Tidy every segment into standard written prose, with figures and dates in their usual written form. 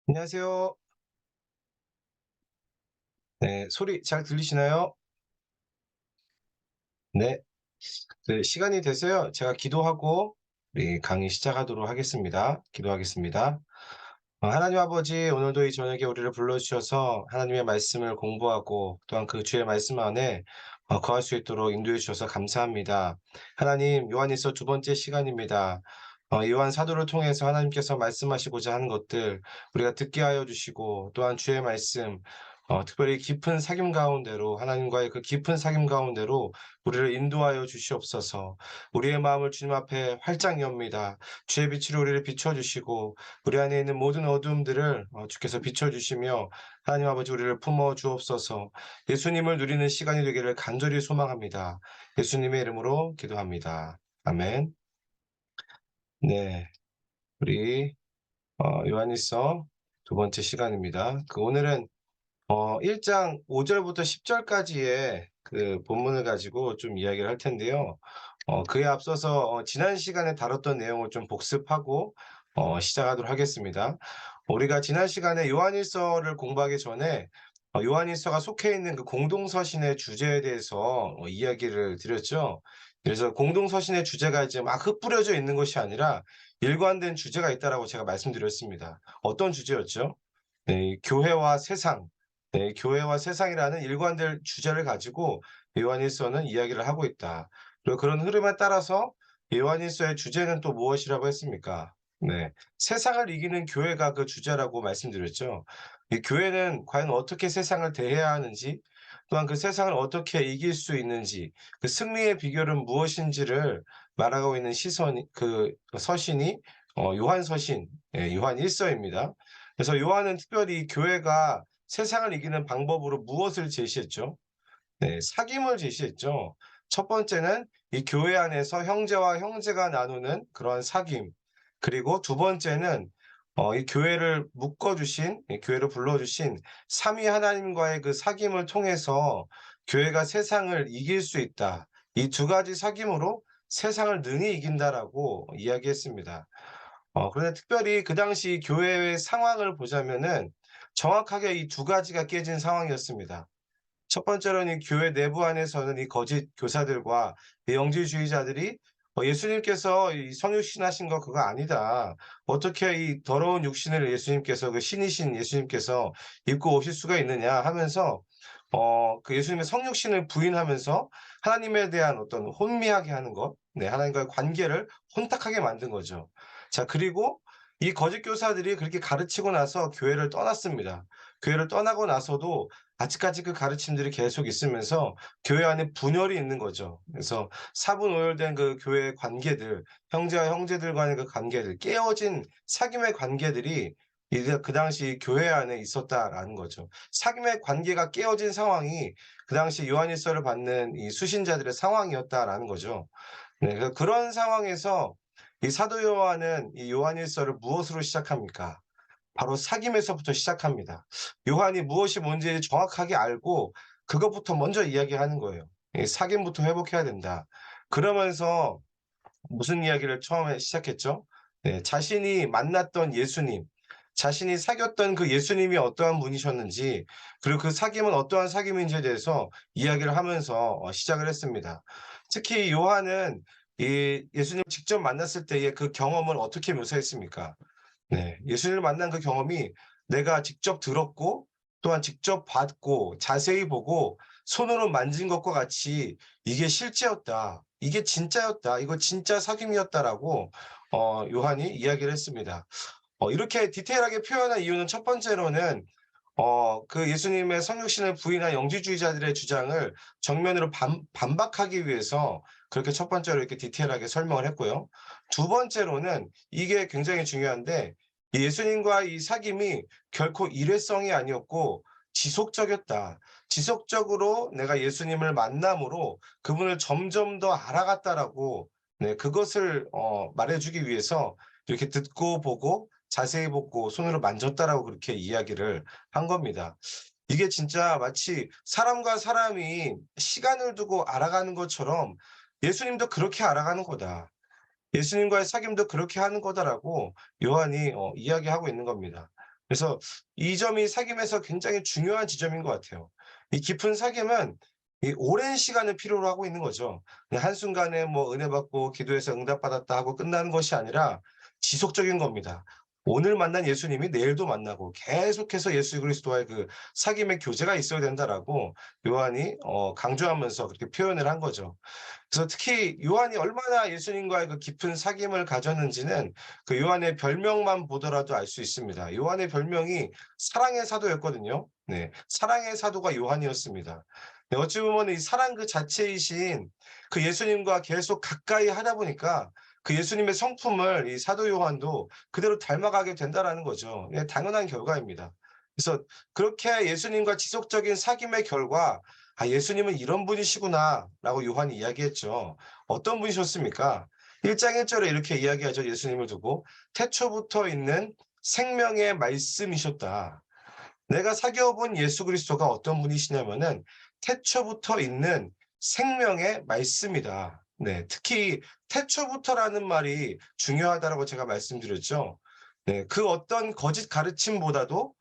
안녕하세요. 네, 소리 잘 들리시나요? 네. 시간이 돼서요. 제가 기도하고 우리 강의 시작하도록 하겠습니다. 기도하겠습니다. 하나님 아버지, 오늘도 이 저녁에 우리를 불러주셔서 하나님의 말씀을 공부하고 또한 그 주의 말씀 안에 거할 수 있도록 인도해 주셔서 감사합니다. 하나님, 요한일서 두 번째 시간입니다. 요한 사도를 통해서 하나님께서 말씀하시고자 하는 것들 우리가 듣게 하여 주시고, 또한 주의 말씀 특별히 깊은 사귐 가운데로, 하나님과의 그 깊은 사귐 가운데로 우리를 인도하여 주시옵소서. 우리의 마음을 주님 앞에 활짝 엽니다. 주의 빛으로 우리를 비춰 주시고 우리 안에 있는 모든 어두움들을 주께서 비춰 주시며, 하나님 아버지 우리를 품어 주옵소서. 예수님을 누리는 시간이 되기를 간절히 소망합니다. 예수님의 이름으로 기도합니다. 아멘. 네. 우리 요한일서 두 번째 시간입니다. 오늘은 1장 5 절부터 10 절까지의 그 본문을 가지고 좀 이야기를 할 텐데요. 그에 앞서서 지난 시간에 다뤘던 내용을 좀 복습하고 시작하도록 하겠습니다. 우리가 지난 시간에 요한일서를 공부하기 전에 요한일서가 속해 있는 그 공동서신의 주제에 대해서 이야기를 드렸죠. 그래서 공동서신의 주제가 이제 막 흩뿌려져 있는 것이 아니라 일관된 주제가 있다라고 제가 말씀드렸습니다. 어떤 주제였죠? 네, 교회와 세상. 네, 교회와 세상이라는 일관될 주제를 가지고 요한일서는 이야기를 하고 있다. 그리고 그런 흐름에 따라서 요한일서의 주제는 또 무엇이라고 했습니까? 네. 세상을 이기는 교회가 그 주제라고 말씀드렸죠. 이 교회는 과연 어떻게 세상을 대해야 하는지, 또한 그 세상을 어떻게 이길 수 있는지, 그 승리의 비결은 무엇인지를 말하고 있는 시선이 서신이 요한서신, 예, 요한일서입니다. 그래서 요한은 특별히 교회가 세상을 이기는 방법으로 무엇을 제시했죠? 네, 사귐을 제시했죠. 첫 번째는 이 교회 안에서 형제와 형제가 나누는 그런 사귐. 그리고 두 번째는 이 교회를 묶어 주신, 이 교회를 불러 주신 삼위 하나님과의 그 사귐을 통해서 교회가 세상을 이길 수 있다. 이 두 가지 사귐으로 세상을 능히 이긴다라고 이야기했습니다. 그런데 특별히 그 당시 교회의 상황을 보자면은 정확하게 이 두 가지가 깨진 상황이었습니다. 첫 번째로는 이 교회 내부 안에서는 이 거짓 교사들과 이 영지주의자들이 "예수님께서 이 성육신하신 거 그거 아니다. 어떻게 이 더러운 육신을 예수님께서, 그 신이신 예수님께서 입고 오실 수가 있느냐." 하면서 그 예수님의 성육신을 부인하면서 하나님에 대한 어떤 혼미하게 하는 것, 네, 하나님과의 관계를 혼탁하게 만든 거죠. 자, 그리고 이 거짓 교사들이 그렇게 가르치고 나서 교회를 떠났습니다. 교회를 떠나고 나서도 아직까지 그 가르침들이 계속 있으면서 교회 안에 분열이 있는 거죠. 그래서 사분오열된 그 교회의 관계들, 형제와 형제들 간의 그 관계들, 깨어진 사귐의 관계들이 이제 그 당시 교회 안에 있었다라는 거죠. 사귐의 관계가 깨어진 상황이 그 당시 요한일서를 받는 이 수신자들의 상황이었다라는 거죠. 네, 그런 상황에서 이 사도 요한은 이 요한일서를 무엇으로 시작합니까? 바로 사귐에서부터 시작합니다. 요한이 무엇이 뭔지 정확하게 알고 그것부터 먼저 이야기하는 거예요. 이 "사귐부터 회복해야 된다." 그러면서 무슨 이야기를 처음에 시작했죠? 네, 자신이 만났던 예수님, 자신이 사귀었던 그 예수님이 어떠한 분이셨는지, 그리고 그 사귐은 어떠한 사귐인지에 대해서 이야기를 하면서 시작을 했습니다. 특히 요한은 이 예수님을 직접 만났을 때의 그 경험을 어떻게 묘사했습니까? 네. 예수님을 만난 그 경험이 내가 직접 들었고 또한 직접 봤고 자세히 보고 손으로 만진 것과 같이 "이게 실제였다. 이게 진짜였다. 이거 진짜 사귐이었다."라고 요한이 이야기를 했습니다. 이렇게 디테일하게 표현한 이유는 첫 번째로는 그 예수님의 성육신을 부인한 영지주의자들의 주장을 정면으로 반박하기 위해서 그렇게 첫 번째로 이렇게 디테일하게 설명을 했고요. 두 번째로는 이게 굉장히 중요한데, 이 예수님과 이 사귐이 결코 일회성이 아니었고 지속적이었다. 지속적으로 내가 예수님을 만남으로 그분을 점점 더 알아갔다라고, 네, 그것을 말해 주기 위해서 이렇게 듣고 보고 자세히 보고 손으로 만졌다라고 그렇게 이야기를 한 겁니다. 이게 진짜 마치 사람과 사람이 시간을 두고 알아가는 것처럼 예수님도 그렇게 알아가는 거다. 예수님과의 사귐도 그렇게 하는 거다라고 요한이 이야기하고 있는 겁니다. 그래서 이 점이 사귐에서 굉장히 중요한 지점인 것 같아요. 이 깊은 사귐은 이 오랜 시간을 필요로 하고 있는 거죠. 그냥 한순간에 뭐 은혜 받고 기도해서 응답받았다 하고 끝나는 것이 아니라 지속적인 겁니다. 오늘 만난 예수님이 내일도 만나고 계속해서 예수 그리스도와의 그 사귐의 교제가 있어야 된다라고 요한이 강조하면서 그렇게 표현을 한 거죠. 그래서 특히 요한이 얼마나 예수님과의 그 깊은 사귐을 가졌는지는 그 요한의 별명만 보더라도 알 수 있습니다. 요한의 별명이 사랑의 사도였거든요. 네. 사랑의 사도가 요한이었습니다. 네, 어찌 보면 이 사랑 그 자체이신 그 예수님과 계속 가까이 하다 보니까 그 예수님의 성품을 이 사도 요한도 그대로 닮아가게 된다라는 거죠. 예, 당연한 결과입니다. 그래서 그렇게 예수님과 지속적인 사귐의 결과 '아 예수님은 이런 분이시구나.'라고 요한이 이야기했죠. 어떤 분이셨습니까? 1장 1 절에 이렇게 이야기하죠, 예수님을 두고. "태초부터 있는 생명의 말씀이셨다." 내가 사귀어 본 예수 그리스도가 어떤 분이시냐면은 태초부터 있는 생명의 말씀이다. 네. 특히 태초부터라는 말이 중요하다라고 제가 말씀드렸죠. 네. 그 어떤 거짓 가르침보다도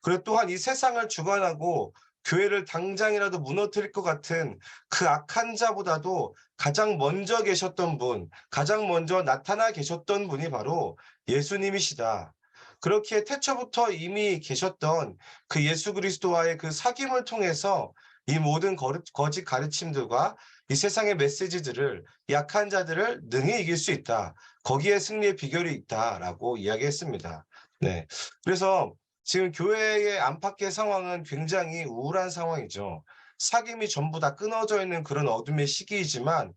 그리고 또한 이 세상을 주관하고 교회를 당장이라도 무너뜨릴 것 같은 그 악한 자보다도 가장 먼저 계셨던 분, 가장 먼저 나타나 계셨던 분이 바로 예수님이시다. 그렇게 태초부터 이미 계셨던 그 예수 그리스도와의 그 사귐을 통해서 이 모든 거짓 가르침들과 이 세상의 메시지들을 약한 자들을 능히 이길 수 있다. 거기에 승리의 비결이 있다라고 이야기했습니다. 네. 그래서 지금 교회의 안팎의 상황은 굉장히 우울한 상황이죠. 사귐이 전부 다 끊어져 있는 그런 어둠의 시기이지만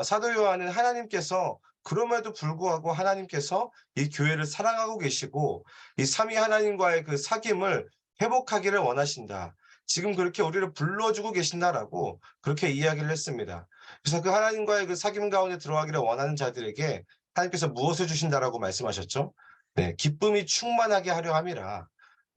사도 요한은 하나님께서 그럼에도 불구하고 하나님께서 이 교회를 사랑하고 계시고 이 삼위 하나님과의 그 사귐을 회복하기를 원하신다. 지금 그렇게 우리를 불러주고 계신다라고 그렇게 이야기를 했습니다. 그래서 그 하나님과의 그 사귐 가운데 들어가기를 원하는 자들에게 하나님께서 무엇을 주신다라고 말씀하셨죠? 네, 기쁨이 충만하게 하려 함이라.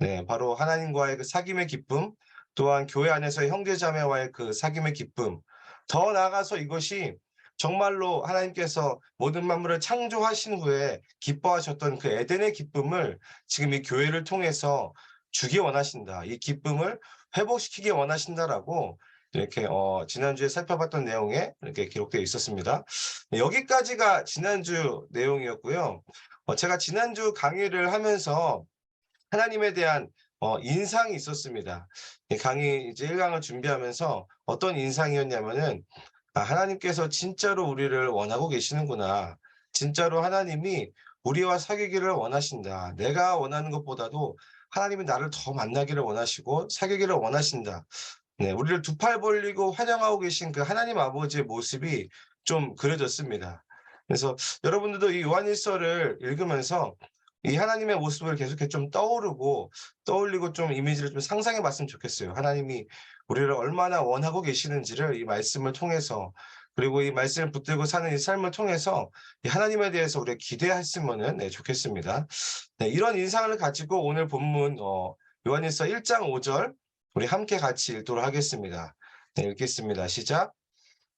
네, 바로 하나님과의 그 사귐의 기쁨, 또한 교회 안에서의 형제자매와의 그 사귐의 기쁨, 더 나아가서 이것이 정말로 하나님께서 모든 만물을 창조하신 후에 기뻐하셨던 그 에덴의 기쁨을 지금 이 교회를 통해서 주기 원하신다. 이 기쁨을 회복시키기 원하신다라고 이렇게 지난주에 살펴봤던 내용에 이렇게 기록되어 있었습니다. 네, 여기까지가 지난주 내용이었고요. 제가 지난주 강의를 하면서 하나님에 대한 인상이 있었습니다. 이 강의 이제 1 강을 준비하면서 어떤 인상이었냐면은 '아 하나님께서 진짜로 우리를 원하고 계시는구나. 진짜로 하나님이 우리와 사귀기를 원하신다. 내가 원하는 것보다도 하나님이 나를 더 만나기를 원하시고 사귀기를 원하신다.' 네. 우리를 두 팔 벌리고 환영하고 계신 그 하나님 아버지의 모습이 좀 그려졌습니다. 그래서 여러분들도 이 요한일서를 읽으면서 이 하나님의 모습을 계속해서 좀 떠올리고 좀 이미지를 좀 상상해 봤으면 좋겠어요. 하나님이 우리를 얼마나 원하고 계시는지를 이 말씀을 통해서, 그리고 이 말씀을 붙들고 사는 이 삶을 통해서 이 하나님에 대해서 우리가 기대했으면은 네 좋겠습니다. 네, 이런 인상을 가지고 오늘 본문 요한일서 1장 5절 우리 함께 같이 읽도록 하겠습니다. 네, 읽겠습니다. 시작.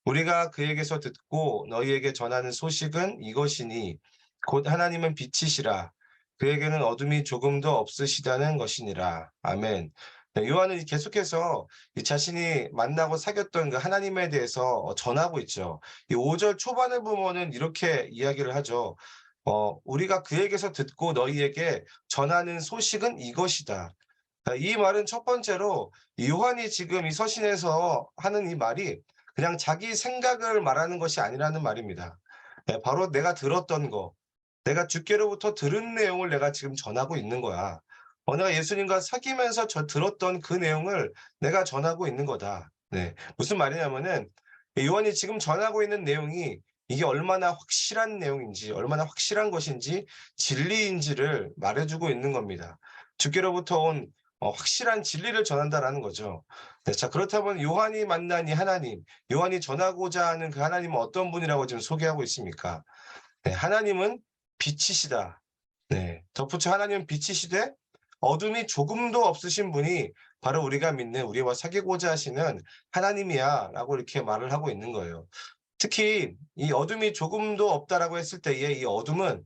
우리가 그에게서 듣고 너희에게 전하는 소식은 이것이니 곧 하나님은 빛이시라. 그에게는 어둠이 조금도 없으시다는 것이니라. 아멘. 네, 요한은 계속해서 이 자신이 만나고 사귀었던 그 하나님에 대해서 전하고 있죠. 이 5절 초반을 보면은 이렇게 이야기를 하죠. 우리가 그에게서 듣고 너희에게 전하는 소식은 이것이다. 이 말은 첫 번째로 이 요한이 지금 이 서신에서 하는 이 말이 그냥 자기 생각을 말하는 것이 아니라는 말입니다. 예, 바로 내가 들었던 거, 내가 주께로부터 들은 내용을 내가 지금 전하고 있는 거야. 내가 예수님과 사귀면서 들었던 그 내용을 내가 전하고 있는 거다. 네. 무슨 말이냐면은 이 요한이 지금 전하고 있는 내용이 이게 얼마나 확실한 내용인지, 얼마나 확실한 것인지, 진리인지를 말해주고 있는 겁니다. 주께로부터 온 확실한 진리를 전한다라는 거죠. 네, 자 그렇다면 요한이 만난 이 하나님, 요한이 전하고자 하는 그 하나님은 어떤 분이라고 지금 소개하고 있습니까? 네, 하나님은 빛이시다. 네, 덧붙여 하나님은 빛이시되 어둠이 조금도 없으신 분이 바로 우리가 믿는 우리와 사귀고자 하시는 하나님이야라고 이렇게 말을 하고 있는 거예요. 특히 이 어둠이 조금도 없다라고 했을 때에 이 어둠은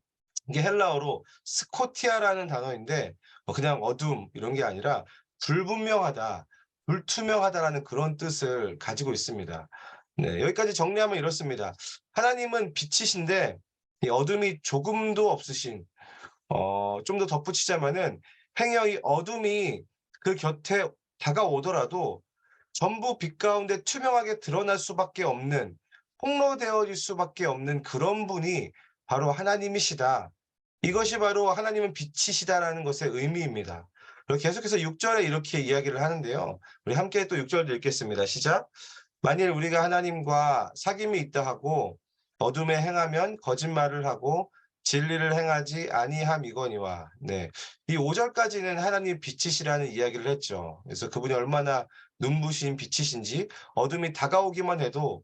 이게 헬라어로 스코티아라는 단어인데 그냥 어둠 이런 게 아니라 불분명하다, 불투명하다라는 그런 뜻을 가지고 있습니다. 네, 여기까지 정리하면 이렇습니다. 하나님은 빛이신데 이 어둠이 조금도 없으신, 좀 더 덧붙이자면은 행여 이 어둠이 그 곁에 다가오더라도 전부 빛 가운데 투명하게 드러날 수밖에 없는, 폭로되어질 수밖에 없는 그런 분이 바로 하나님이시다. 이것이 바로 하나님은 빛이시다라는 것의 의미입니다. 그리고 계속해서 6 절에 이렇게 이야기를 하는데요. 우리 함께 또 6 절도 읽겠습니다. 시작. 만일 우리가 하나님과 사귐이 있다 하고 어둠에 행하면 거짓말을 하고 진리를 행하지 아니함이거니와. 네. 이 5 절까지는 하나님 빛이시라는 이야기를 했죠. 그래서 그분이 얼마나 눈부신 빛이신지 어둠이 다가오기만 해도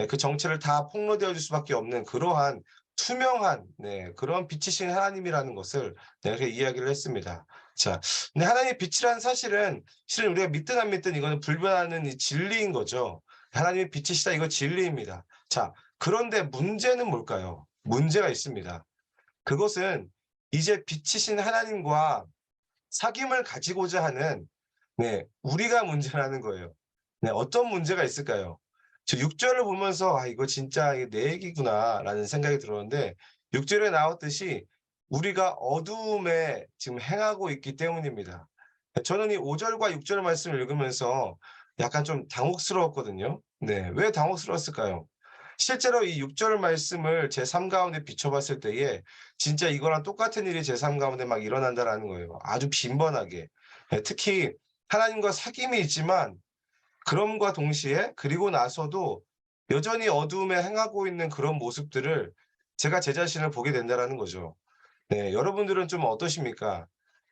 그 정체를 다 폭로되어 줄 수밖에 없는 그러한 투명한, 네, 그런 빛이신 하나님이라는 것을, 네, 그렇게 이야기를 했습니다. 자, 근데 하나님의 빛이라는 사실은 실은 우리가 믿든 안 믿든 이거는 불변하는 이 진리인 거죠. 하나님의 빛이시다, 이거 진리입니다. 자, 그런데 문제는 뭘까요? 문제가 있습니다. 그것은 이제 빛이신 하나님과 사귐을 가지고자 하는, 네, 우리가 문제라는 거예요. 네, 어떤 문제가 있을까요? 저 6 절을 보면서 '아 이거 진짜 이게 내 얘기구나.'라는 생각이 들었는데 6 절에 나왔듯이 우리가 어두움에 지금 행하고 있기 때문입니다. 저는 이 5 절과 6절 말씀을 읽으면서 약간 좀 당혹스러웠거든요. 네. 왜 당혹스러웠을까요? 실제로 이 6절 말씀을 제 삶 가운데 비춰 봤을 때에 진짜 이거랑 똑같은 일이 제 삶 가운데 막 일어난다라는 거예요. 아주 빈번하게. 예, 특히 하나님과 사귐이 있지만 그럼과 동시에 그리고 나서도 여전히 어두움에 행하고 있는 그런 모습들을 제가 제 자신을 보게 된다라는 거죠. 네. 여러분들은 좀 어떠십니까?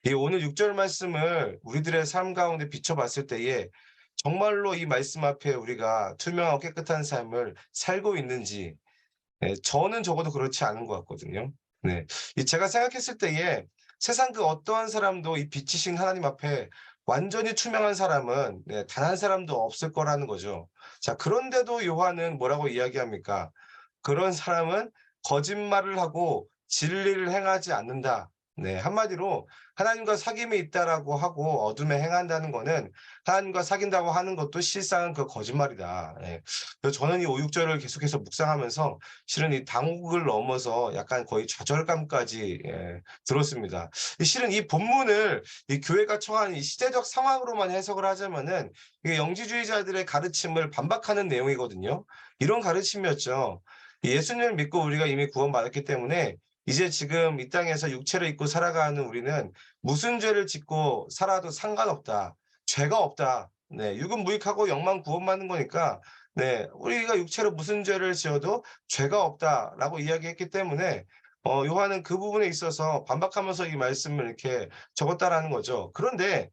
이 오늘 6절 말씀을 우리들의 삶 가운데 비춰 봤을 때에 정말로 이 말씀 앞에 우리가 투명하고 깨끗한 삶을 살고 있는지, 저는 적어도 그렇지 않은 것 같거든요. 네. 이 제가 생각했을 때에 세상 그 어떠한 사람도 이 빛이신 하나님 앞에 완전히 투명한 사람은, 네, 단 한 사람도 없을 거라는 거죠. 자, 그런데도 요한은 뭐라고 이야기합니까? 그런 사람은 거짓말을 하고 진리를 행하지 않는다. 네, 한마디로 하나님과 사귐이 있다라고 하고 어둠에 행한다는 거는 하나님과 사귄다고 하는 것도 실상은 그 거짓말이다. 예. 그래서 저는 이 5, 6절을 계속해서 묵상하면서 실은 이 당혹을 넘어서 약간 거의 좌절감까지, 들었습니다. 실은 이 본문을 이 교회가 처한 이 시대적 상황으로만 해석을 하자면은 이게 영지주의자들의 가르침을 반박하는 내용이거든요. 이런 가르침이었죠. 예수님을 믿고 우리가 이미 구원받았기 때문에 이제 지금 이 땅에서 육체를 입고 살아가는 우리는 무슨 죄를 짓고 살아도 상관없다. 죄가 없다. 네, 유급무익하고 영만 구원받는 거니까, 네, 우리가 육체로 무슨 죄를 지어도 죄가 없다라고 이야기했기 때문에 요한은 그 부분에 있어서 반박하면서 이 말씀을 이렇게 적었다라는 거죠. 그런데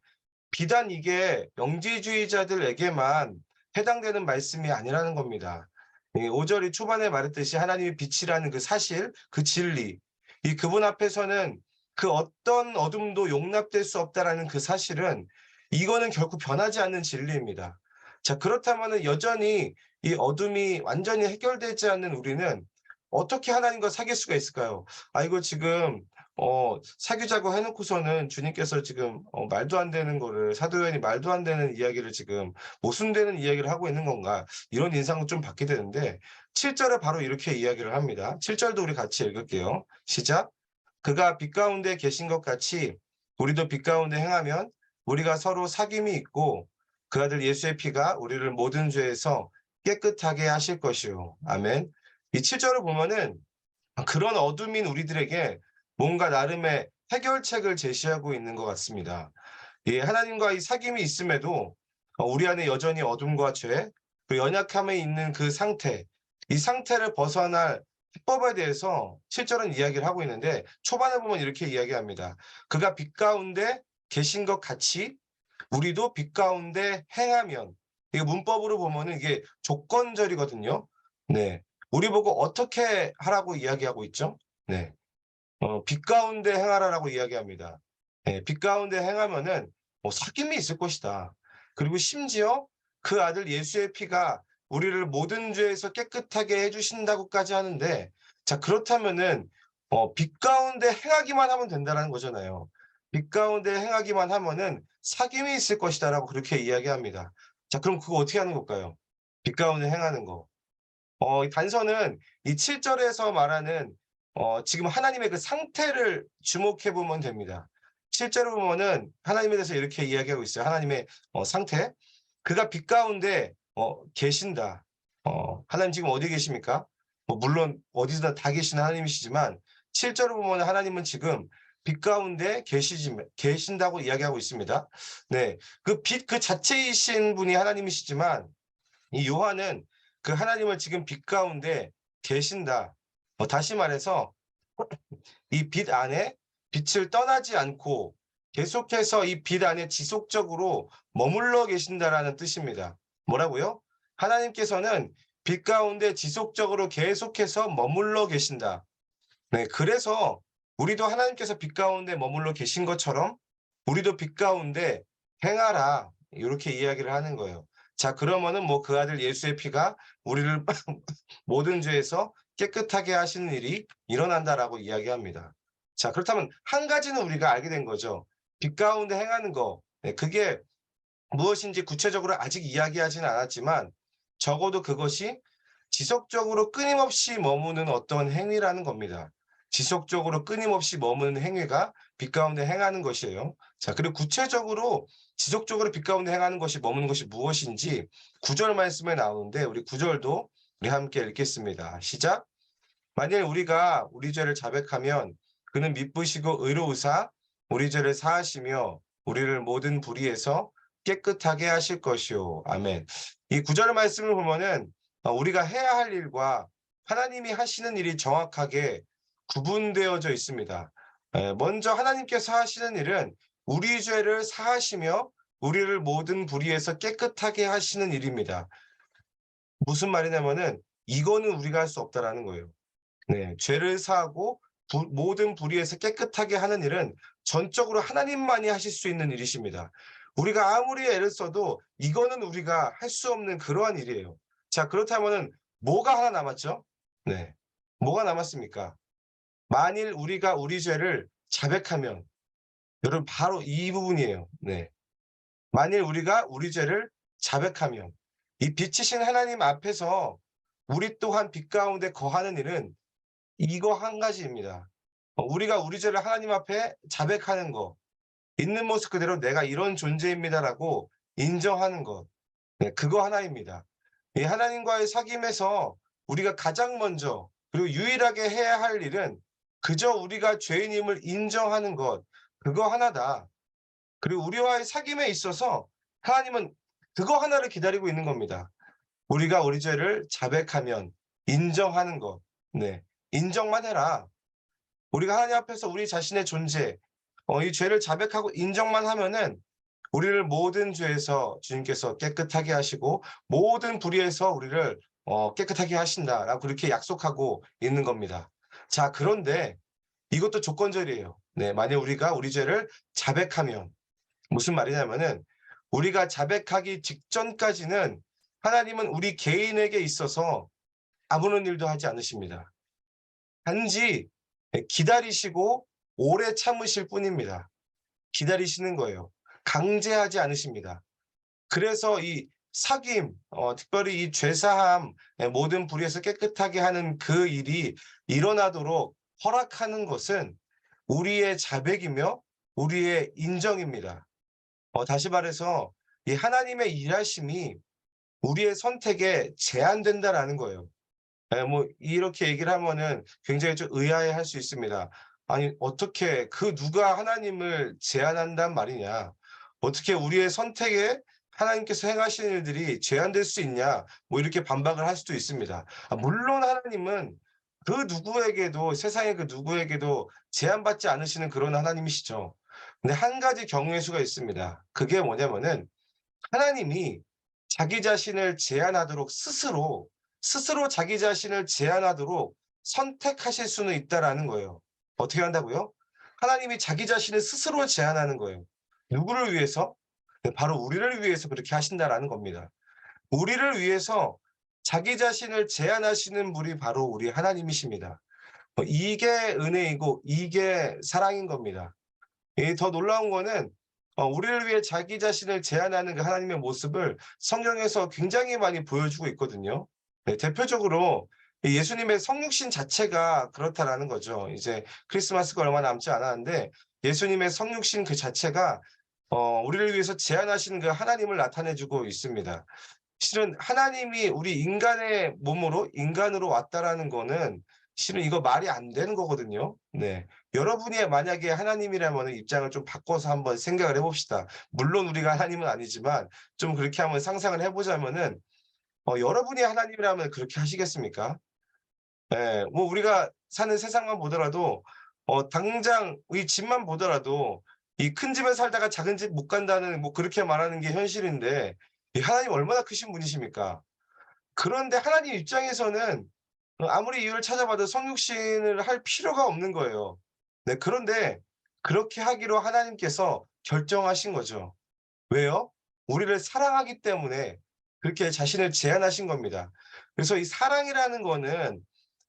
비단 이게 영지주의자들에게만 해당되는 말씀이 아니라는 겁니다. 이 5 절이 초반에 말했듯이 하나님이 빛이라는 그 사실, 그 진리, 이 그분 앞에서는 그 어떤 어둠도 용납될 수 없다라는 그 사실은 이거는 결코 변하지 않는 진리입니다. 자, 그렇다면은 여전히 이 어둠이 완전히 해결되지 않는 우리는 어떻게 하나님과 사귈 수가 있을까요? 아 이거 지금 사귀자고 해 놓고서는 주님께서 지금 말도 안 되는 거를, 사도 요한이 말도 안 되는 이야기를 지금 모순되는 이야기를 하고 있는 건가, 이런 인상을 좀 받게 되는데 7 절에 바로 이렇게 이야기를 합니다. 7 절도 우리 같이 읽을게요. 시작. 그가 빛 가운데 계신 것 같이 우리도 빛 가운데 행하면 우리가 서로 사귐이 있고 그 아들 예수의 피가 우리를 모든 죄에서 깨끗하게 하실 것이요. 아멘. 이 7 절을 보면은 그런 어둠인 우리들에게 뭔가 나름의 해결책을 제시하고 있는 것 같습니다. 이 하나님과 이 사귐이 있음에도 우리 안에 여전히 어둠과 죄, 그 연약함에 있는 그 상태, 이 상태를 벗어날 해법에 대해서 7 절은 이야기를 하고 있는데 초반에 보면 이렇게 이야기합니다. 그가 빛 가운데 계신 것 같이 우리도 빛 가운데 행하면, 이게 문법으로 보면은 이게 조건절이거든요. 네. 우리 보고 어떻게 하라고 이야기하고 있죠? 네. 빛 가운데 행하라라고 이야기합니다. 예. 빛 가운데 행하면은 사귐이 있을 것이다. 그리고 심지어 그 아들 예수의 피가 우리를 모든 죄에서 깨끗하게 해 주신다고까지 하는데, 자 그렇다면은 빛 가운데 행하기만 하면 된다라는 거잖아요. 빛 가운데 행하기만 하면은 사귐이 있을 것이다라고 그렇게 이야기합니다. 자, 그럼 그거 어떻게 하는 걸까요? 빛 가운데 행하는 거. 이 단서는 이 7 절에서 말하는 지금 하나님의 그 상태를 주목해 보면 됩니다. 7 절을 보면은 하나님에 대해서 이렇게 이야기하고 있어요. 하나님의 상태. 그가 빛 가운데 계신다. 하나님 지금 어디 계십니까? 뭐 물론 어디서나 다 계시는 하나님이시지만 7 절을 보면은 하나님은 지금 빛 가운데 계신다고 이야기하고 있습니다. 네. 그 빛 그 자체이신 분이 하나님이시지만 이 요한은 그 하나님을 지금 빛 가운데 계신다. 다시 말해서 이 빛 안에 빛을 떠나지 않고 계속해서 이 빛 안에 지속적으로 머물러 계신다라는 뜻입니다. 뭐라고요? 하나님께서는 빛 가운데 지속적으로 계속해서 머물러 계신다. 네, 그래서 우리도 하나님께서 빛 가운데 머물러 계신 것처럼 우리도 빛 가운데 행하라. 이렇게 이야기를 하는 거예요. 자, 그러면은 뭐 그 아들 예수의 피가 우리를 모든 죄에서 깨끗하게 하시는 일이 일어난다라고 이야기합니다. 자, 그렇다면 한 가지는 우리가 알게 된 거죠. 빛 가운데 행하는 거. 네, 그게 무엇인지 구체적으로 아직 이야기하지는 않았지만 적어도 그것이 지속적으로 끊임없이 머무는 어떤 행위라는 겁니다. 지속적으로 끊임없이 머무는 행위가 빛 가운데 행하는 것이에요. 자, 그리고 구체적으로 지속적으로 빛 가운데 행하는 것이 머무는 것이 무엇인지 9절 말씀에 나오는데 우리 9 절도 우리 함께 읽겠습니다. 시작. 만일 우리가 우리 죄를 자백하면 그는 미쁘시고 의로우사 우리 죄를 사하시며 우리를 모든 불의에서 깨끗하게 하실 것이요. 아멘. 이 구절 말씀을 보면은 우리가 해야 할 일과 하나님이 하시는 일이 정확하게 구분되어져 있습니다. 먼저 하나님께서 하시는 일은 우리 죄를 사하시며 우리를 모든 불의에서 깨끗하게 하시는 일입니다. 무슨 말이냐면은 이거는 우리가 할 수 없다라는 거예요. 네. 죄를 사하고 모든 불의에서 깨끗하게 하는 일은 전적으로 하나님만이 하실 수 있는 일이십니다. 우리가 아무리 애를 써도 이거는 우리가 할 수 없는 그러한 일이에요. 자, 그렇다면은 뭐가 하나 남았죠? 네. 뭐가 남았습니까? 만일 우리가 우리 죄를 자백하면 여러분 바로 이 부분이에요. 네. 만일 우리가 우리 죄를 자백하면 이 빛이신 하나님 앞에서 우리 또한 빛 가운데 거하는 일은 이거 한 가지입니다. 우리가 우리 죄를 하나님 앞에 자백하는 것, 있는 모습 그대로 '내가 이런 존재입니다.'라고 인정하는 것. 네, 그거 하나입니다. 이 하나님과의 사귐에서 우리가 가장 먼저 그리고 유일하게 해야 할 일은 그저 우리가 죄인임을 인정하는 것, 그거 하나다. 그리고 우리와의 사귐에 있어서 하나님은 그거 하나를 기다리고 있는 겁니다. 우리가 우리 죄를 자백하면 인정하는 것. 네. 인정만 해라. 우리가 하나님 앞에서 우리 자신의 존재, 이 죄를 자백하고 인정만 하면은 우리를 모든 죄에서 주님께서 깨끗하게 하시고 모든 불의에서 우리를 깨끗하게 하신다라고 그렇게 약속하고 있는 겁니다. 자, 그런데 이것도 조건절이에요. 네, 만약 우리가 우리 죄를 자백하면 무슨 말이냐면은 우리가 자백하기 직전까지는 하나님은 우리 개인에게 있어서 아무런 일도 하지 않으십니다. 단지 기다리시고 오래 참으실 뿐입니다. 기다리시는 거예요. 강제하지 않으십니다. 그래서 이 사귐 특별히 이 죄사함 모든 불의에서 깨끗하게 하는 그 일이 일어나도록 허락하는 것은 우리의 자백이며 우리의 인정입니다. 다시 말해서 이 하나님의 일하심이 우리의 선택에 제한된다라는 거예요. 뭐 이렇게 얘기를 하면은 굉장히 좀 의아해할 수 있습니다. 아니 어떻게 그 누가 하나님을 제한한단 말이냐. 어떻게 우리의 선택에 하나님께서 행하시는 일들이 제한될 수 있냐. 뭐 이렇게 반박을 할 수도 있습니다. 물론 하나님은 그 누구에게도 세상의 그 누구에게도 제한받지 않으시는 그런 하나님이시죠. 근데 한 가지 경우의 수가 있습니다. 그게 뭐냐면은 하나님이 자기 자신을 제한하도록 스스로 자기 자신을 제한하도록 선택하실 수는 있다라는 거예요. 어떻게 한다고요? 하나님이 자기 자신을 스스로 제한하는 거예요. 누구를 위해서? 네, 바로 우리를 위해서 그렇게 하신다라는 겁니다. 우리를 위해서 자기 자신을 제한하시는 분이 바로 우리 하나님이십니다. 이게 은혜이고 이게 사랑인 겁니다. 더 놀라운 거는 우리를 위해 자기 자신을 제한하는 그 하나님의 모습을 성경에서 굉장히 많이 보여주고 있거든요. 네, 대표적으로 이 예수님의 성육신 자체가 그렇다라는 거죠. 이제 크리스마스가 얼마 남지 않았는데 예수님의 성육신 그 자체가 우리를 위해서 제한하신 그 하나님을 나타내 주고 있습니다. 실은 하나님이 우리 인간의 몸으로 인간으로 왔다라는 거는 실은 이거 말이 안 되는 거거든요. 네. 여러분이 만약에 하나님이라면은 입장을 좀 바꿔서 한번 생각을 해 봅시다. 물론 우리가 하나님은 아니지만 좀 그렇게 한번 상상을 해 보자면은 여러분이 하나님이라면 그렇게 하시겠습니까? 예. 뭐 우리가 사는 세상만 보더라도 당장 이 집만 보더라도 이 큰 집에 살다가 작은 집 못 간다는 뭐 그렇게 말하는 게 현실인데 이 하나님 얼마나 크신 분이십니까? 그런데 하나님 입장에서는 아무리 이유를 찾아봐도 성육신을 할 필요가 없는 거예요. 네, 그런데 그렇게 하기로 하나님께서 결정하신 거죠. 왜요? 우리를 사랑하기 때문에 그렇게 자신을 제한하신 겁니다. 그래서 이 사랑이라는 거는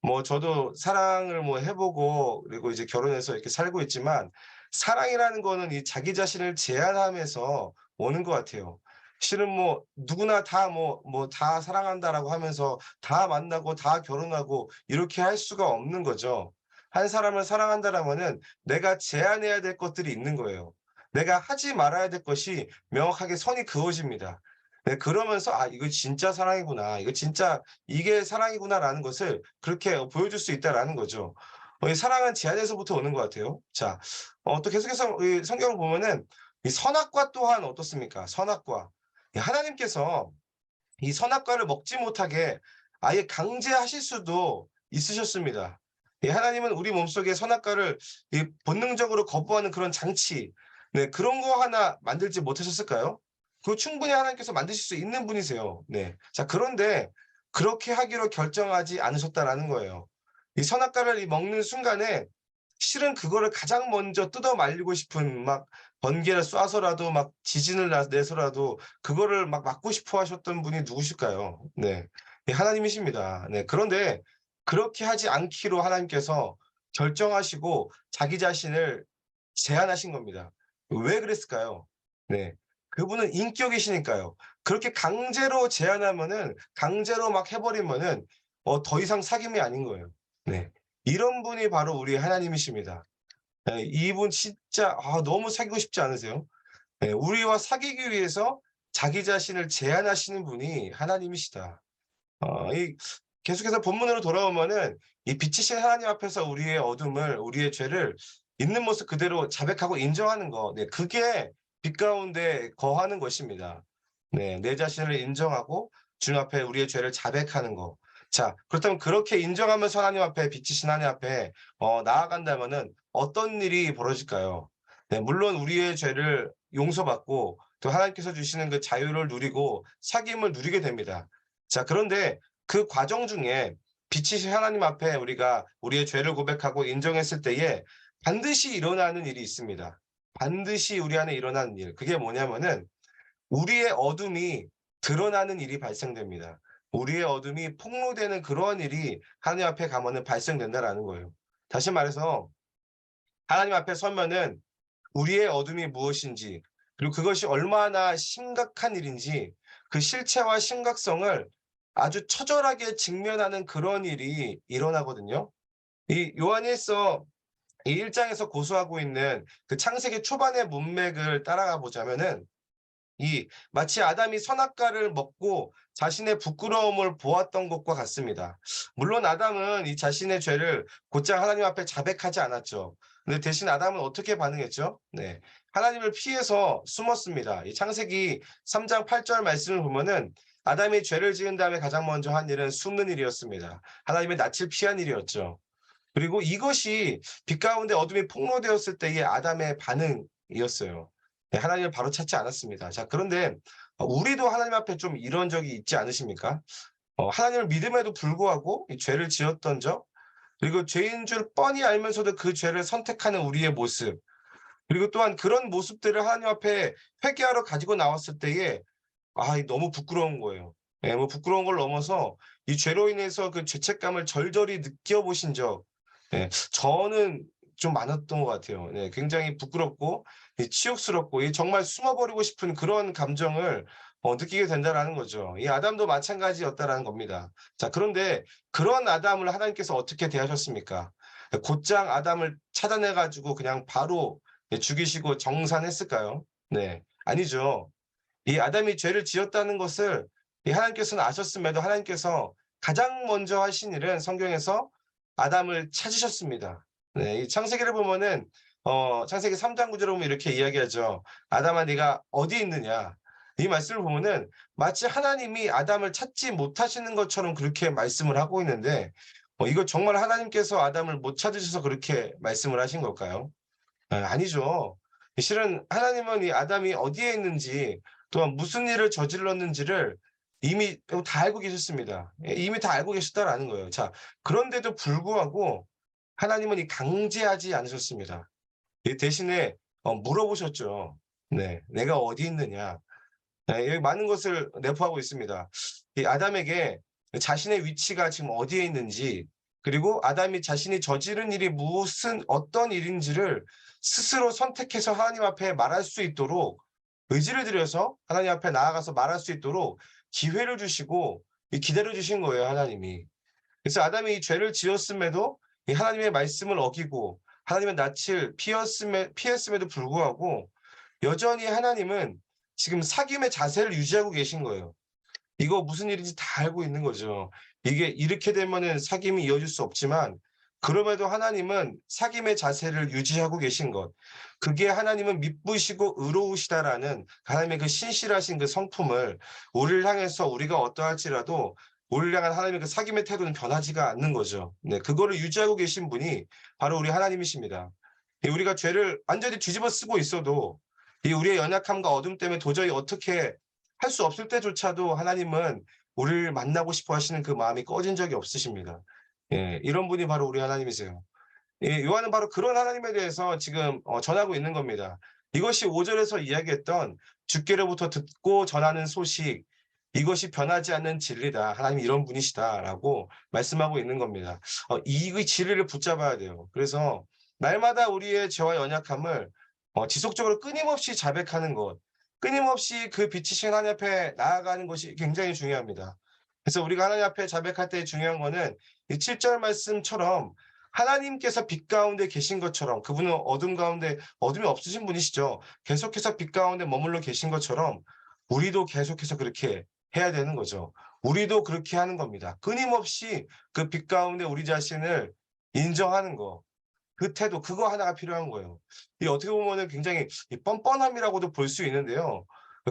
뭐 저도 사랑을 뭐 해 보고 그리고 이제 결혼해서 이렇게 살고 있지만 사랑이라는 거는 이 자기 자신을 제한하면서 오는 것 같아요. 실은 뭐 누구나 다 다 사랑한다라고 하면서 다 만나고 다 결혼하고 이렇게 할 수가 없는 거죠. 한 사람을 사랑한다라면은 내가 제한해야 될 것들이 있는 거예요. 내가 하지 말아야 될 것이 명확하게 선이 그어집니다. 네, 그러면서 '아 이거 진짜 사랑이구나. 이거 진짜 이게 사랑이구나.'라는 것을 그렇게 보여줄 수 있다라는 거죠. 이 사랑은 제한에서부터 오는 것 같아요. 자, 또 계속해서 이 성경을 보면은 이 선악과 또한 어떻습니까? 선악과. 하나님께서 이 선악과를 먹지 못하게 아예 강제하실 수도 있으셨습니다. 하나님은 우리 몸속에 선악과를 이 본능적으로 거부하는 그런 장치, 네, 그런 거 하나 만들지 못하셨을까요? 그거 충분히 하나님께서 만드실 수 있는 분이세요. 네. 자, 그런데 그렇게 하기로 결정하지 않으셨다라는 거예요. 이 선악과를 먹는 순간에 실은 그거를 가장 먼저 뜯어 말리고 싶은 막 번개를 쏴서라도 막 지진을 내서라도 그거를 막 막고 싶어 하셨던 분이 누구실까요? 네. 하나님이십니다. 네. 그런데 그렇게 하지 않기로 하나님께서 결정하시고 자기 자신을 제한하신 겁니다. 왜 그랬을까요? 네. 그분은 인격이시니까요. 그렇게 강제로 제한하면은 강제로 막 해 버리면은 더 이상 사귐이 아닌 거예요. 네. 이런 분이 바로 우리 하나님이십니다. 예, 이분 진짜 너무 사귀고 싶지 않으세요? 예, 우리와 사귀기 위해서 자기 자신을 제한하시는 분이 하나님이시다. 이 계속해서 본문으로 돌아오면은 이 빛이신 하나님 앞에서 우리의 어둠을 우리의 죄를 있는 모습 그대로 자백하고 인정하는 거. 네, 그게 빛 가운데 거하는 것입니다. 네. 내 자신을 인정하고 주님 앞에 우리의 죄를 자백하는 거. 자, 그렇다면 그렇게 인정하면서 하나님 앞에 빛이신 하나님 앞에 나아간다면은 어떤 일이 벌어질까요? 네, 물론 우리의 죄를 용서받고 또 하나님께서 주시는 그 자유를 누리고 사귐을 누리게 됩니다. 자, 그런데 그 과정 중에 빛이신 하나님 앞에 우리가 우리의 죄를 고백하고 인정했을 때에 반드시 일어나는 일이 있습니다. 반드시 우리 안에 일어나는 일. 그게 뭐냐면은 우리의 어둠이 드러나는 일이 발생됩니다. 우리의 어둠이 폭로되는 그러한 일이 하나님 앞에 가면은 발생된다라는 거예요. 다시 말해서 하나님 앞에 서면은 우리의 어둠이 무엇인지 그리고 그것이 얼마나 심각한 일인지 그 실체와 심각성을 아주 처절하게 직면하는 그런 일이 일어나거든요. 이 요한일서 이 1 장에서 고수하고 있는 그 창세기 초반의 문맥을 따라가 보자면은 이 마치 아담이 선악과를 먹고 자신의 부끄러움을 보았던 것과 같습니다. 물론 아담은 이 자신의 죄를 곧장 하나님 앞에 자백하지 않았죠. 근데 대신 아담은 어떻게 반응했죠? 네. 하나님을 피해서 숨었습니다. 이 창세기 3장 8절 말씀을 보면은 아담이 죄를 지은 다음에 가장 먼저 한 일은 숨는 일이었습니다. 하나님의 낯을 피한 일이었죠. 그리고 이것이 빛 가운데 어둠이 폭로되었을 때의 아담의 반응이었어요. 네, 하나님을 바로 찾지 않았습니다. 자, 그런데 우리도 하나님 앞에 좀 이런 적이 있지 않으십니까? 하나님을 믿음에도 불구하고 이 죄를 지었던 적, 그리고 죄인 줄 뻔히 알면서도 그 죄를 선택하는 우리의 모습, 그리고 또한 그런 모습들을 하나님 앞에 회개하러 가지고 나왔을 때에 이 너무 부끄러운 거예요. 예, 뭐 부끄러운 걸 넘어서 이 죄로 인해서 그 죄책감을 절절히 느껴보신 적, 예. 저는 좀 많았던 것 같아요. 네. 굉장히 부끄럽고 이 치욕스럽고 이 정말 숨어 버리고 싶은 그런 감정을 느끼게 된다라는 거죠. 이 아담도 마찬가지였다라는 겁니다. 자, 그런데 그런 아담을 하나님께서 어떻게 대하셨습니까? 곧장 아담을 찾아내 가지고 그냥 바로 죽이시고 정산했을까요? 네. 아니죠. 이 아담이 죄를 지었다는 것을 이 하나님께서는 아셨음에도 하나님께서 가장 먼저 하신 일은 성경에서 아담을 찾으셨습니다. 네. 이 창세기를 보면은 창세기 3장 9 절에 보면 이렇게 이야기하죠. "아담아 네가 어디 있느냐." 이 말씀을 보면은 마치 하나님이 아담을 찾지 못하시는 것처럼 그렇게 말씀을 하고 있는데 이거 정말 하나님께서 아담을 못 찾으셔서 그렇게 말씀을 하신 걸까요? 아니죠. 실은 하나님은 이 아담이 어디에 있는지 또한 무슨 일을 저질렀는지를 이미 다 알고 계셨습니다. 예, 이미 다 알고 계셨다라는 거예요. 자, 그런데도 불구하고 하나님은 이 강제하지 않으셨습니다. 이 대신에 물어보셨죠. 네. "내가 어디 있느냐?" 예, 여기 많은 것을 내포하고 있습니다. 이 아담에게 자신의 위치가 지금 어디에 있는지, 그리고 아담이 자신이 저지른 일이 무슨 어떤 일인지를 스스로 선택해서 하나님 앞에 말할 수 있도록 의지를 들여서 하나님 앞에 나아가서 말할 수 있도록 기회를 주시고 기다려 주신 거예요, 하나님이. 그래서 아담이 이 죄를 지었음에도 이 하나님의 말씀을 어기고 하나님의 낯을 피했음에도 불구하고 여전히 하나님은 지금 사귐의 자세를 유지하고 계신 거예요. 이거 무슨 일인지 다 알고 있는 거죠. 이게 이렇게 되면은 사귐이 이어질 수 없지만 그럼에도 하나님은 사귐의 자세를 유지하고 계신 것. 그게 하나님은 미쁘시고 의로우시다라는 하나님의 그 신실하신 그 성품을 우리를 향해서 우리가 어떠할지라도 우리를 향한 하나님의 그 사귐의 태도는 변하지가 않는 거죠. 네. 그거를 유지하고 계신 분이 바로 우리 하나님이십니다. 우리가 죄를 완전히 뒤집어 쓰고 있어도 이 우리의 연약함과 어둠 때문에 도저히 어떻게 할 수 없을 때조차도 하나님은 우리를 만나고 싶어 하시는 그 마음이 꺼진 적이 없으십니다. 예. 이런 분이 바로 우리 하나님이세요. 예, 요한은 바로 그런 하나님에 대해서 지금 전하고 있는 겁니다. 이것이 5 절에서 이야기했던 주께로부터 듣고 전하는 소식, 이것이 변하지 않는 진리다. 하나님이 이런 분이시다라고 말씀하고 있는 겁니다. 이 그 진리를 붙잡아야 돼요. 그래서 날마다 우리의 죄와 연약함을 지속적으로 끊임없이 자백하는 것, 끊임없이 그 빛이신 하나님 앞에 나아가는 것이 굉장히 중요합니다. 그래서 우리가 하나님 앞에 자백할 때 중요한 거는 이 7절 말씀처럼 하나님께서 빛 가운데 계신 것처럼, 그분은 어둠 가운데 어둠이 없으신 분이시죠. 계속해서 빛 가운데 머물러 계신 것처럼 우리도 계속해서 그렇게 해야 되는 거죠. 우리도 그렇게 하는 겁니다. 끊임없이 그 빛 가운데 우리 자신을 인정하는 거, 그 태도, 그거 하나가 필요한 거예요. 이 어떻게 보면은 굉장히 이 뻔뻔함이라고도 볼 수 있는데요.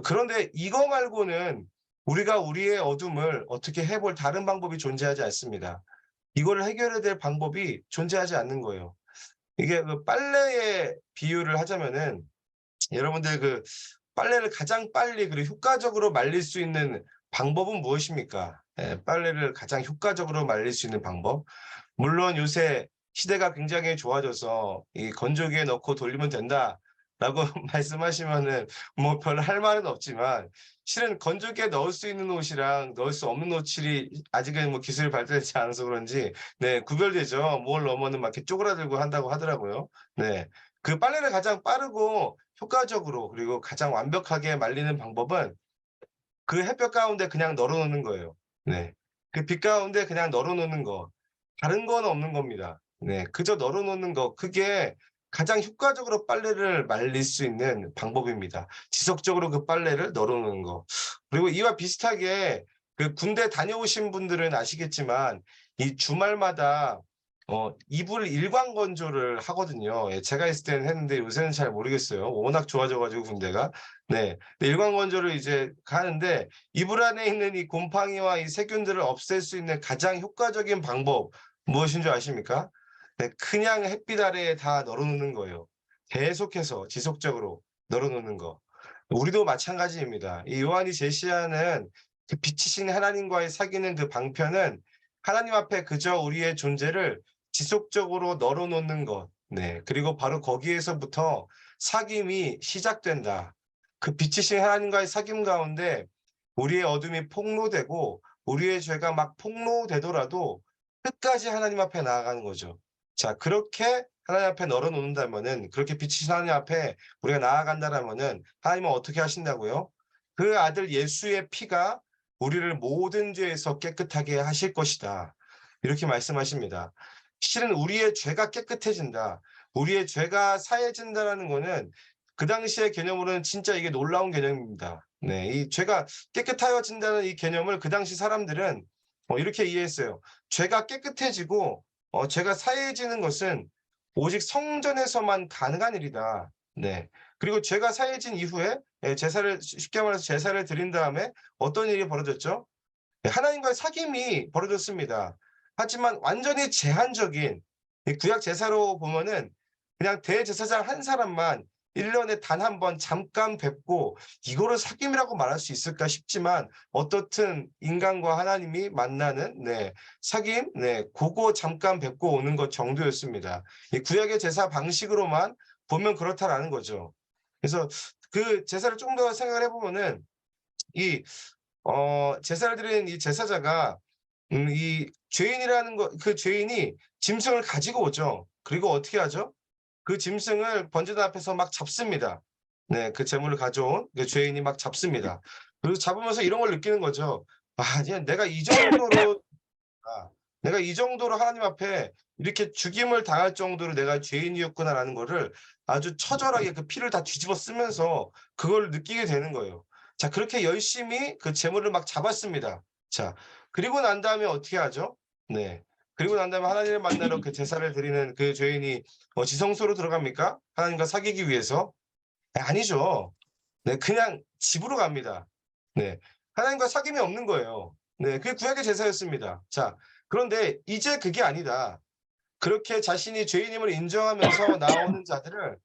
그런데 이거 말고는 우리가 우리의 어둠을 어떻게 해볼 다른 방법이 존재하지 않습니다. 이거를 해결해야 될 방법이 존재하지 않는 거예요. 이게 그 빨래의 비유를 하자면은 여러분들 그 빨래를 가장 빨리 그리고 효과적으로 말릴 수 있는 방법은 무엇입니까? 예, 빨래를 가장 효과적으로 말릴 수 있는 방법. 물론 요새 시대가 굉장히 좋아져서 이 건조기에 넣고 돌리면 된다라고 말씀하시면은 뭐 별로 할 말은 없지만 실은 건조기에 넣을 수 있는 옷이랑 넣을 수 없는 옷이 아직은 뭐 기술이 발달되지 않아서 그런지 네, 구별되죠. 뭘 넣으면은 막 이렇게 쪼그라들고 한다고 하더라고요. 네. 그 빨래를 가장 빠르고 효과적으로 그리고 가장 완벽하게 말리는 방법은 그 햇볕 가운데 그냥 널어 놓는 거예요. 네. 그 빛 가운데 그냥 널어 놓는 거. 다른 건 없는 겁니다. 네. 그저 널어 놓는 거. 그게 가장 효과적으로 빨래를 말릴 수 있는 방법입니다. 지속적으로 그 빨래를 널어 놓는 거. 그리고 이와 비슷하게 그 군대 다녀오신 분들은 아시겠지만 이 주말마다 이불 일광 건조를 하거든요. 예, 제가 있을 때는 했는데 요새는 잘 모르겠어요. 워낙 좋아져 가지고 군대가. 네. 근데 일광 건조를 이제 하는데 이불 안에 있는 이 곰팡이와 이 세균들을 없앨 수 있는 가장 효과적인 방법 무엇인 줄 아십니까? 네, 그냥 햇빛 아래에 다 널어 놓는 거예요. 계속해서 지속적으로 널어 놓는 거. 우리도 마찬가지입니다. 이 요한이 제시하는 그 빛이신 하나님과의 사귀는 그 방편은 하나님 앞에 그저 우리의 존재를 지속적으로 널어 놓는 것. 네. 그리고 바로 거기에서부터 사귐이 시작된다. 그 빛이신 하나님과의 사귐 가운데 우리의 어둠이 폭로되고 우리의 죄가 막 폭로되더라도 끝까지 하나님 앞에 나아가는 거죠. 자, 그렇게 하나님 앞에 널어놓는다면은, 그렇게 빛이신 하나님 앞에 우리가 나아간다라면은 하나님은 어떻게 하신다고요? 그 아들 예수의 피가 우리를 모든 죄에서 깨끗하게 하실 것이다. 이렇게 말씀하십니다. 실은 우리의 죄가 깨끗해진다. 우리의 죄가 사해진다라는 거는 그 당시의 개념으로는 진짜 이게 놀라운 개념입니다. 네, 이 죄가 깨끗하여진다는 이 개념을 그 당시 사람들은 이렇게 이해했어요. 죄가 깨끗해지고 죄가 사해지는 것은 오직 성전에서만 가능한 일이다. 네. 그리고 죄가 사해진 이후에 제사를 쉽게 말해서 제사를 드린 다음에 어떤 일이 벌어졌죠? 네, 하나님과의 사귐이 벌어졌습니다. 하지만 완전히 제한적인 이 구약 제사로 보면은 그냥 대제사장 한 사람만 1년에 단 한 번 잠깐 뵙고 이거를 사귐이라고 말할 수 있을까 싶지만 어떻든 인간과 하나님이 만나는 사귐 고거 잠깐 뵙고 오는 것 정도였습니다. 이 구약의 제사 방식으로만 보면 그렇다라는 거죠. 그래서 그 제사를 좀 더 생각을 해 보면은 이 제사를 드리는 이 제사자가 이 죄인이라는 그 죄인이 짐승을 가지고 오죠. 그리고 어떻게 하죠? 그 짐승을 번제단 앞에서 막 잡습니다. 네, 그 제물을 가져온 그 죄인이 막 잡습니다. 그리고 잡으면서 이런 걸 느끼는 거죠. '아 그냥 내가 이 정도로 하나님 앞에 이렇게 죽임을 당할 정도로 내가 죄인이었구나.'라는 거를 아주 처절하게 그 피를 다 뒤집어 쓰면서 그걸 느끼게 되는 거예요. 자, 그렇게 열심히 그 제물을 막 잡았습니다. 자, 그리고 난 다음에 어떻게 하죠? 네. 그리고 난 다음에 하나님을 만나러 그 제사를 드리는 그 죄인이 지성소로 들어갑니까? 하나님과 사귀기 위해서? 아니죠. 네, 그냥 집으로 갑니다. 네. 하나님과 사귐이 없는 거예요. 네, 그게 구약의 제사였습니다. 자, 그런데 이제 그게 아니다. 그렇게 자신이 죄인임을 인정하면서 나오는 자들을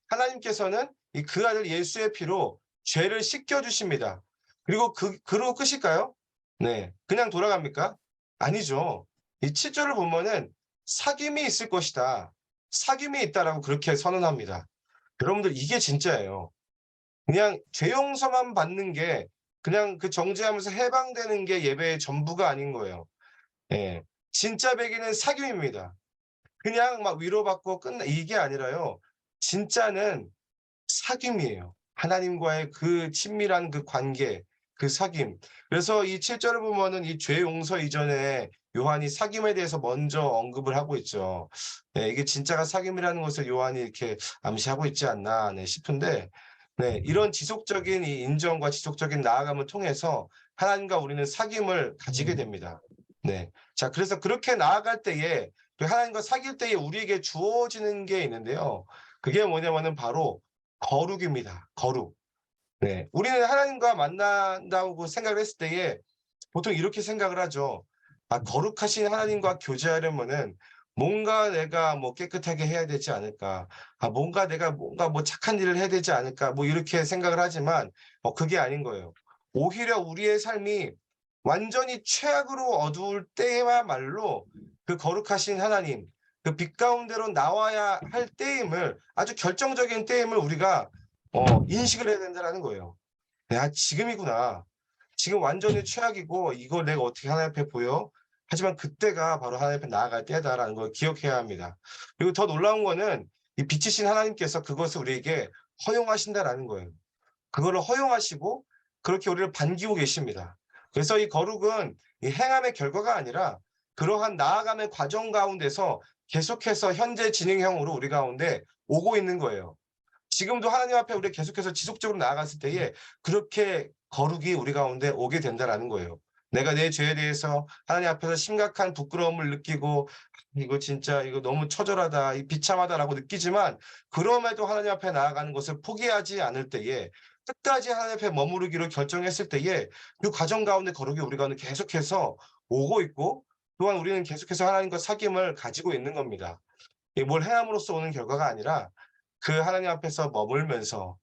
하나님께서는 이 그 아들 예수의 피로 죄를 씻겨 주십니다. 그리고 그러고 끝일까요? 네. 그냥 돌아갑니까? 아니죠. 이 7 절을 보면은 "사귐이 있을 것이다. 사귐이 있다."라고 그렇게 선언합니다. 여러분들 이게 진짜예요. 그냥 죄 용서만 받는 게 그냥 그 정죄하면서 해방되는 게 예배의 전부가 아닌 거예요. 예. 진짜 배기는 사귐입니다. 그냥 막 위로받고 끝나 이게 아니라요. 진짜는 사귐이에요. 하나님과의 그 친밀한 그 관계, 그 사귐. 그래서 이 7 절을 보면은 이 죄 용서 이전에 요한이 사귐에 대해서 먼저 언급을 하고 있죠. 네, 이게 진짜가 사귐이라는 것을 요한이 이렇게 암시하고 있지 않나 싶은데 이런 지속적인 이 인정과 지속적인 나아감을 통해서 하나님과 우리는 사귐을 가지게 됩니다. 네. 자, 그래서 그렇게 나아갈 때에 그 하나님과 사귈 때에 우리에게 주어지는 게 있는데요. 그게 뭐냐면은 바로 거룩입니다. 거룩. 네. 우리는 하나님과 만난다고 생각을 했을 때에 보통 이렇게 생각을 하죠. '아 거룩하신 하나님과 교제하려면은 뭔가 내가 뭐 깨끗하게 해야 되지 않을까. 아 뭔가 내가 뭔가 뭐 착한 일을 해야 되지 않을까.' 뭐 이렇게 생각을 하지만 그게 아닌 거예요. 오히려 우리의 삶이 완전히 최악으로 어두울 때야말로 그 거룩하신 하나님, 그 빛 가운데로 나와야 할 때임을 아주 결정적인 때임을 우리가 인식을 해야 된다라는 거예요. '야 지금이구나. 지금 완전히 최악이고 이걸 내가 어떻게 하나님 앞에 보여?' 하지만 그때가 바로 하나님 앞에 나아갈 때다라는 걸 기억해야 합니다. 그리고 더 놀라운 거는 이 빛이신 하나님께서 그것을 우리에게 허용하신다라는 거예요. 그거를 허용하시고 그렇게 우리를 반기고 계십니다. 그래서 이 거룩은 이 행함의 결과가 아니라 그러한 나아감의 과정 가운데서 계속해서 현재 진행형으로 우리 가운데 오고 있는 거예요. 지금도 하나님 앞에 우리가 계속해서 지속적으로 나아갔을 때에 그렇게 거룩이 우리 가운데 오게 된다라는 거예요. 내가 내 죄에 대해서 하나님 앞에서 심각한 부끄러움을 느끼고 '이거 진짜 이거 너무 처절하다. 이 비참하다.'라고 느끼지만 그럼에도 하나님 앞에 나아가는 것을 포기하지 않을 때에 끝까지 하나님 앞에 머무르기로 결정했을 때에 그 과정 가운데 거룩이 우리 가운데 계속해서 오고 있고 또한 우리는 계속해서 하나님과 사귐을 가지고 있는 겁니다. 이게 뭘 행함으로써 오는 결과가 아니라 그 하나님 앞에서 머물면서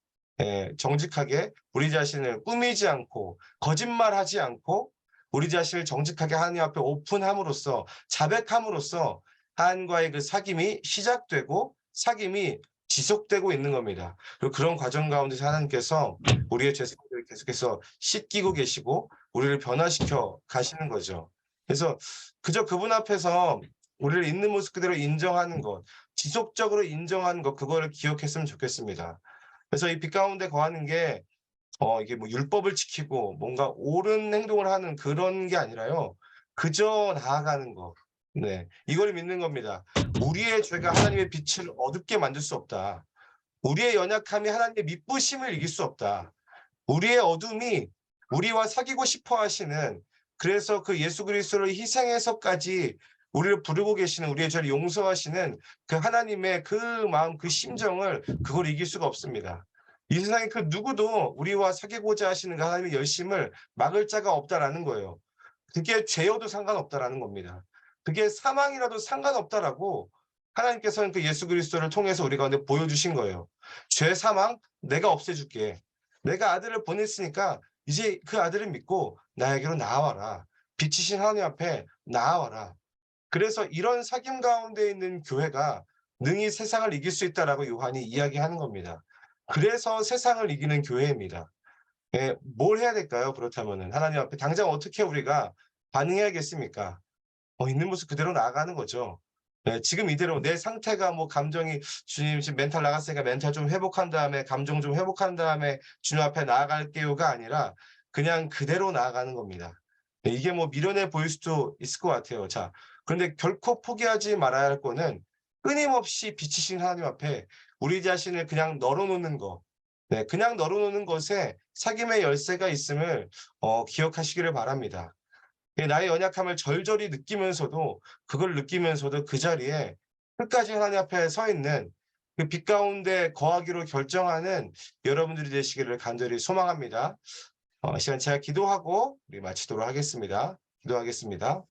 정직하게 우리 자신을 꾸미지 않고 거짓말하지 않고 우리 자신을 정직하게 하나님 앞에 오픈함으로써 자백함으로써 하나님과의 그 사귐이 시작되고 사귐이 지속되고 있는 겁니다. 그리고 그런 과정 가운데서 하나님께서 우리의 죄성들을 계속해서 씻기고 계시고 우리를 변화시켜 가시는 거죠. 그래서 그저 그분 앞에서 우리를 있는 모습 그대로 인정하는 것, 지속적으로 인정하는 것, 그거를 기억했으면 좋겠습니다. 그래서 이 빛 가운데 거하는 게 이게 뭐 율법을 지키고 뭔가 옳은 행동을 하는 그런 게 아니라요. 그저 나아가는 거. 네. 이걸 믿는 겁니다. 우리의 죄가 하나님의 빛을 어둡게 만들 수 없다. 우리의 연약함이 하나님의 미쁘심을 이길 수 없다. 우리의 어둠이 우리와 사귀고 싶어 하시는, 그래서 그 예수 그리스도를 희생해서까지 우리를 부르고 계시는, 우리의 죄를 용서하시는 그 하나님의 그 마음, 그 심정을, 그걸 이길 수가 없습니다. 이 세상에 그 누구도 우리와 사귀고자 하시는 그 하나님의 열심을 막을 자가 없다라는 거예요. 그게 죄여도 상관없다라는 겁니다. 그게 사망이라도 상관없다라고 하나님께서는 그 예수 그리스도를 통해서 우리 가운데 보여주신 거예요. 죄 사망 내가 없애줄게. 내가 아들을 보냈으니까 이제 그 아들을 믿고 나에게로 나아와라. 빛이신 하나님 앞에 나아와라. 그래서 이런 사귐 가운데 있는 교회가 능히 세상을 이길 수 있다라고 요한이 이야기하는 겁니다. 그래서 세상을 이기는 교회입니다. 예, 뭘 해야 될까요? 그렇다면은 하나님 앞에 당장 어떻게 우리가 반응해야겠습니까? 있는 모습 그대로 나아가는 거죠. 예, 지금 이대로 내 상태가 뭐 감정이, 주님 지금 멘탈 나갔으니까 멘탈 좀 회복한 다음에, 감정 좀 회복한 다음에 주님 앞에 나아갈게요가 아니라 그냥 그대로 나아가는 겁니다. 예, 이게 뭐 미련해 보일 수도 있을 것 같아요. 자, 그런데 결코 포기하지 말아야 할 거는 끊임없이 빛이신 하나님 앞에 우리 자신을 그냥 널어놓는 거. 네, 그냥 널어놓는 것에 사귐의 열쇠가 있음을 기억하시기를 바랍니다. 나의 연약함을 절절히 느끼면서도, 그걸 느끼면서도 그 자리에 끝까지 하나님 앞에 서 있는 그 빛 가운데 거하기로 결정하는 여러분들이 되시기를 간절히 소망합니다. 이 시간 제가 기도하고 우리 마치도록 하겠습니다. 기도하겠습니다.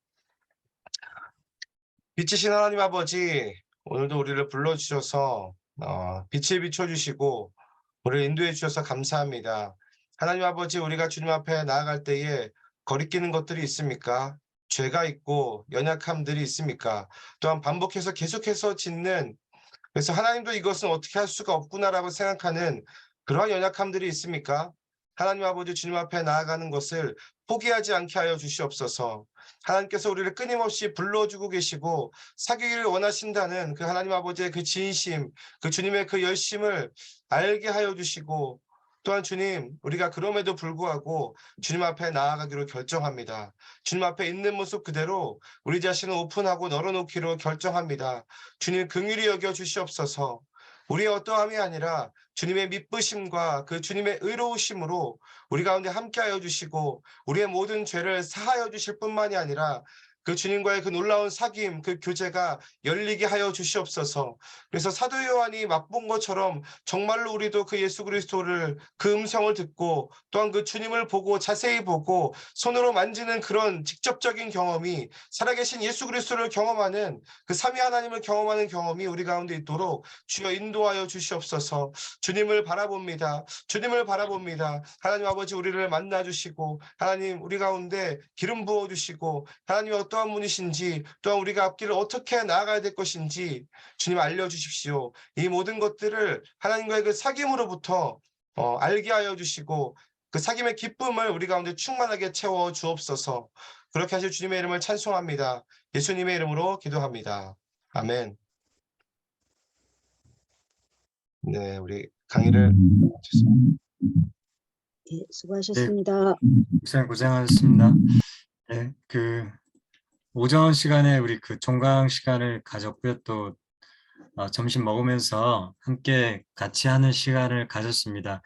빛이신 하나님 아버지, 오늘도 우리를 불러주셔서 빛을 비춰주시고 우리를 인도해 주셔서 감사합니다. 하나님 아버지, 우리가 주님 앞에 나아갈 때에 거리끼는 것들이 있습니까? 죄가 있고 연약함들이 있습니까? 또한 반복해서 계속해서 짓는, 그래서 하나님도 이것은 어떻게 할 수가 없구나라고 생각하는 그러한 연약함들이 있습니까? 하나님 아버지, 주님 앞에 나아가는 것을 포기하지 않게 하여 주시옵소서. 하나님께서 우리를 끊임없이 불러주고 계시고 사귀기를 원하신다는 그 하나님 아버지의 그 진심, 그 주님의 그 열심을 알게 하여 주시고, 또한 주님, 우리가 그럼에도 불구하고 주님 앞에 나아가기로 결정합니다. 주님 앞에 있는 모습 그대로 우리 자신을 오픈하고 널어놓기로 결정합니다. 주님 긍휼히 여겨 주시옵소서. 우리의 어떠함이 아니라 주님의 미쁘심과 그 주님의 의로우심으로 우리 가운데 함께하여 주시고 우리의 모든 죄를 사하여 주실 뿐만이 아니라 그 주님과의 그 놀라운 사귐, 그 교제가 열리게 하여 주시옵소서. 그래서 사도 요한이 맛본 것처럼 정말로 우리도 그 예수 그리스도를, 그 음성을 듣고 또한 그 주님을 보고 자세히 보고 손으로 만지는 그런 직접적인 경험이, 살아계신 예수 그리스도를 경험하는 그 삼위 하나님을 경험하는 경험이 우리 가운데 있도록 주여 인도하여 주시옵소서. 주님을 바라봅니다. 주님을 바라봅니다. 하나님 아버지, 우리를 만나 주시고 하나님 우리 가운데 기름 부어 주시고 하나님 어떠한 분이신지, 또한 우리가 앞길을 어떻게 나아가야 될 것인지 주님 알려주십시오. 이 모든 것들을 하나님과의 그 사귐으로부터 알게 하여 주시고 그 사귐의 기쁨을 우리 가운데 충만하게 채워 주옵소서. 그렇게 하실 주님의 이름을 찬송합니다. 예수님의 이름으로 기도합니다. 아멘. 네, 우리 강의를 마쳤습니다. 네, 네, 수고하셨습니다. 고생하셨습니다. 네, 오전 시간에 우리 종강 시간을 가졌고요. 또 점심 먹으면서 함께 같이 하는 시간을 가졌습니다.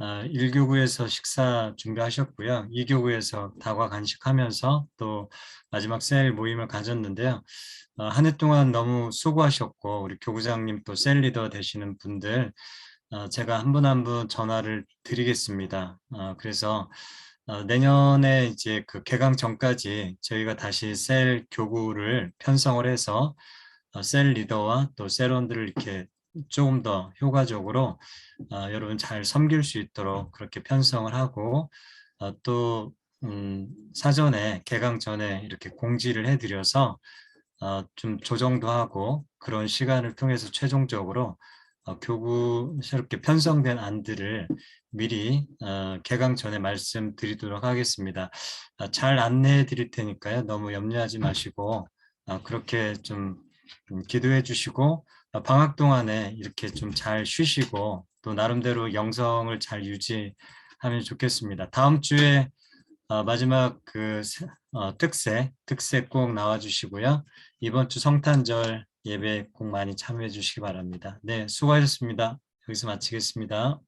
1교구에서 식사 준비하셨고요. 2교구에서 다과 간식하면서 또 마지막 셀 모임을 가졌는데요. 한 해 동안 너무 수고하셨고, 우리 교구장님 또 셀 리더 되시는 분들, 제가 한 분 한 분 전화를 드리겠습니다. 그래서 내년에 이제 개강 전까지 저희가 다시 셀 교구를 편성을 해서 셀 리더와 또 셀원들을 이렇게 조금 더 효과적으로 여러분 잘 섬길 수 있도록 그렇게 편성을 하고, 또 사전에 개강 전에 이렇게 공지를 해드려서 좀 조정도 하고, 그런 시간을 통해서 최종적으로 교구스럽게 편성된 안들을 미리 개강 전에 말씀드리도록 하겠습니다. 잘 안내해 드릴 테니까요. 너무 염려하지 마시고 그렇게 좀 기도해 주시고 방학 동안에 이렇게 좀 잘 쉬시고 또 나름대로 영성을 잘 유지하면 좋겠습니다. 다음 주에 마지막 특세 꼭 나와 주시고요. 이번 주 성탄절 예배 꼭 많이 참여해 주시기 바랍니다. 네, 수고하셨습니다. 여기서 마치겠습니다.